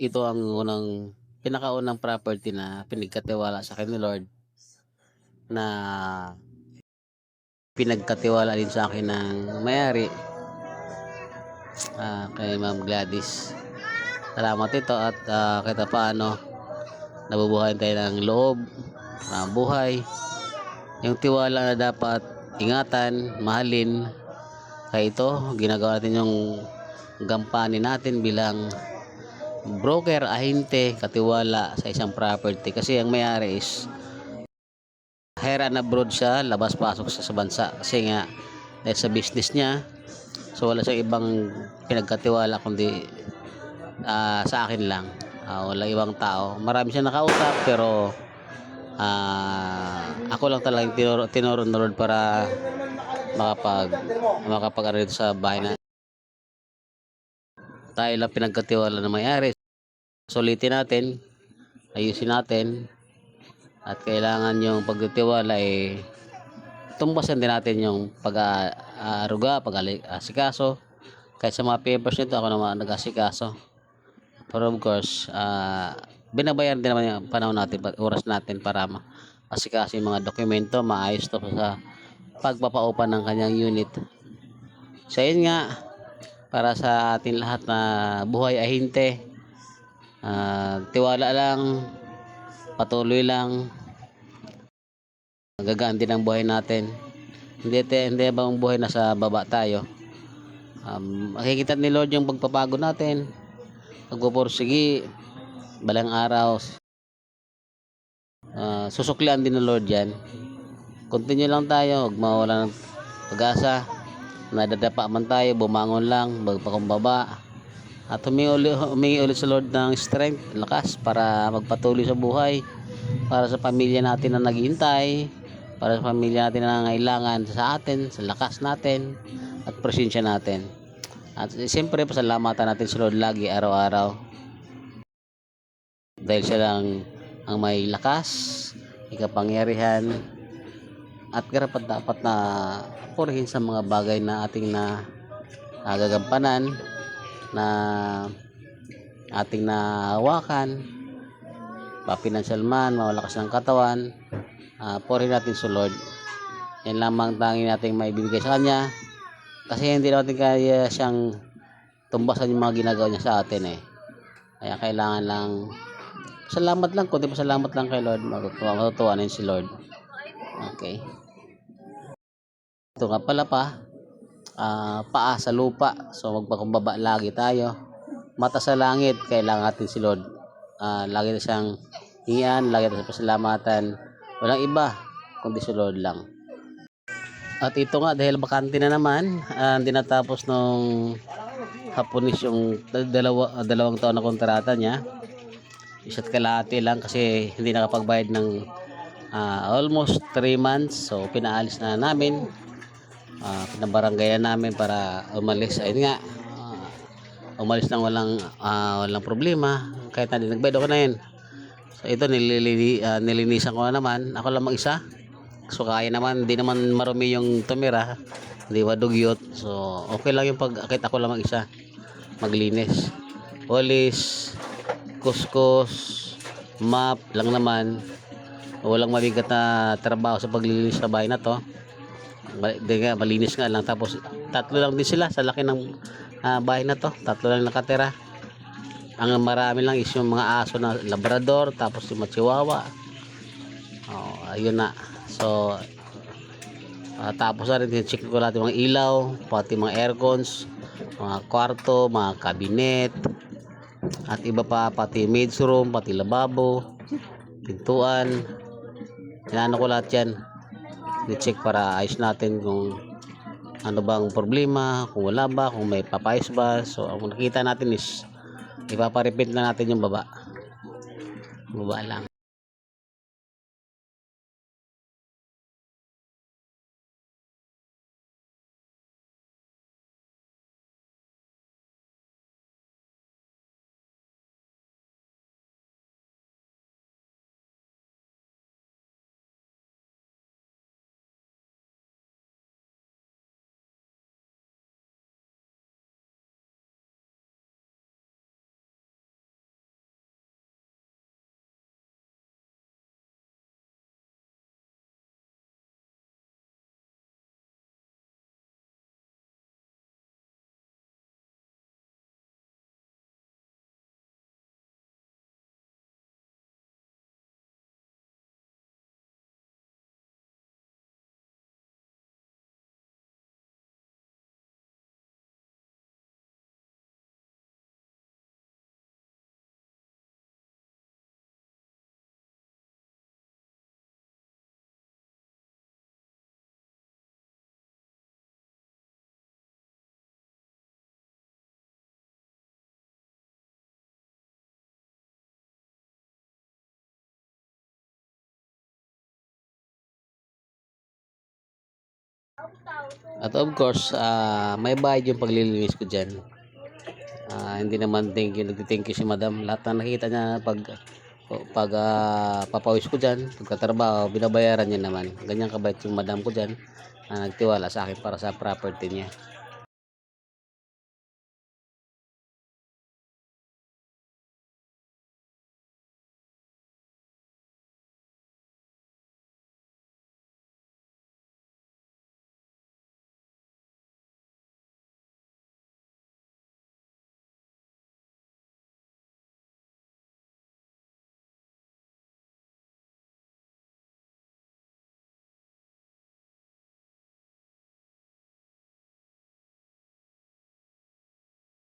ito ang pinakaunang property na pinagkatiwala sa akin ni Lord, na pinagkatiwala din sa akin ng may-ari, kay Ma'am Gladys. Salamat ito at kahit paano nabubuhayan tayo ng loob na buhay. Yung tiwala na dapat ingatan, mahalin. Kaya ito, ginagawa natin yung gampanin natin bilang broker, ahente, katiwala sa isang property. Kasi ang may-ari is here and abroad siya, labas-pasok sa bansa. Kasi nga, dahil sa business niya, so wala siyang ibang pinagkatiwala kundi sa akin lang. Wala ibang tao. Marami siyang nakausap pero ako lang talagang tinuro ng Lord para makapag dito sa bahay na tayo lang pinagkatiwala ng may-ari. Sulitin natin, ayusin natin, at kailangan yung pagtitiwala tumbasan din natin yung pag-aaruga, pag-asikaso. Kahit sa mga papers nito, ako naman nag-asikaso. Pero of course, binabayaran din naman yung panahon natin, oras natin para asikaso yung mga dokumento, maayos to sa pagpapaupan ng kanyang unit. So yun nga, para sa ating lahat na buhay ahente, tiwala lang, patuloy lang, gagaan din ang buhay natin. Hindi bang buhay nasa baba tayo. Makikita ni Lord yung pagpapago natin, pagpupursigi, balang araw, susuklian din ng Lord yan. Continue lang tayo, huwag mawala ng pag-asa. Nadadapa man tayo, bumangon lang, magpakumbaba, at humingi ulit sa Lord ng strength, lakas para magpatuloy sa buhay, para sa pamilya natin na naghihintay, para sa pamilya natin na nangailangan sa atin, sa lakas natin at presensya natin. At siyempre pasalamatan natin sa Lord lagi, araw-araw, dahil siya lang ang may lakas, ikapangyarihan, at karapat dapat na purihin sa mga bagay na ating gagampanan, na ating nahawakan, pa-financial man, mawalakas ng katawan, purihin natin sa Lord. Yan lamang tanging nating maibibigay sa Kanya, kasi hindi natin kaya siyang tumbasan yung mga ginagawa niya sa atin Kaya kailangan lang salamat lang, kundi pasalamat lang kay Lord, matutuwa na si Lord. Okay. Ito nga pala paa sa lupa. So magpakumbaba lagi tayo. Mata sa langit, kailangan natin si Lord. Lagi na siyang hingian, lagi na siyang pasalamatan. Walang iba, kundi si Lord lang. At ito nga, dahil bakante na naman, hindi natapos nung Haponis yung dalawang taon na kontrata niya. Isa't kalahati lang kasi hindi nakapagbayad ng almost 3 months. So pinaalis na namin, pinabarangay na namin para umalis. Ayun nga, umalis nang walang problema, kahit na nagbayad ako na yun. So ito nilinisan ko na naman, ako lang mag-isa. So kaya naman, hindi naman marumi yung tumira, hindi madugyot. So okay lang yung kahit ako lang mag-isa maglinis. Walis, kuskus, map lang naman. Walang mabigat na trabaho sa paglilinis sa bahay na to. Malinis nga lang. Tapos tatlo lang din sila sa laki ng bahay na to. Tatlo lang nakatira. Ang marami lang is yung mga aso na labrador, tapos yung chihuahua. Ayun na. So tapos na rin check ko lahat yung mga ilaw, pati mga aircons, mga kwarto, mga kabinet, at iba pa, pati maid's room, pati lababo, pintuan. Inaano ko lahat yan, i-check para ayos natin kung ano bang problema, kung wala ba, kung may papayos ba. So ang nakita natin is ipaparepeat na natin yung baba lang. At of course, may bayad yung paglilinis ko dyan. Hindi naman nagtithank you si madam. Lahat na nakita niya pag papawis ko dyan, pagkatrabaho, binabayaran niya naman. Ganyan kabait yung madam ko dyan, nagtiwala sa akin para sa property niya.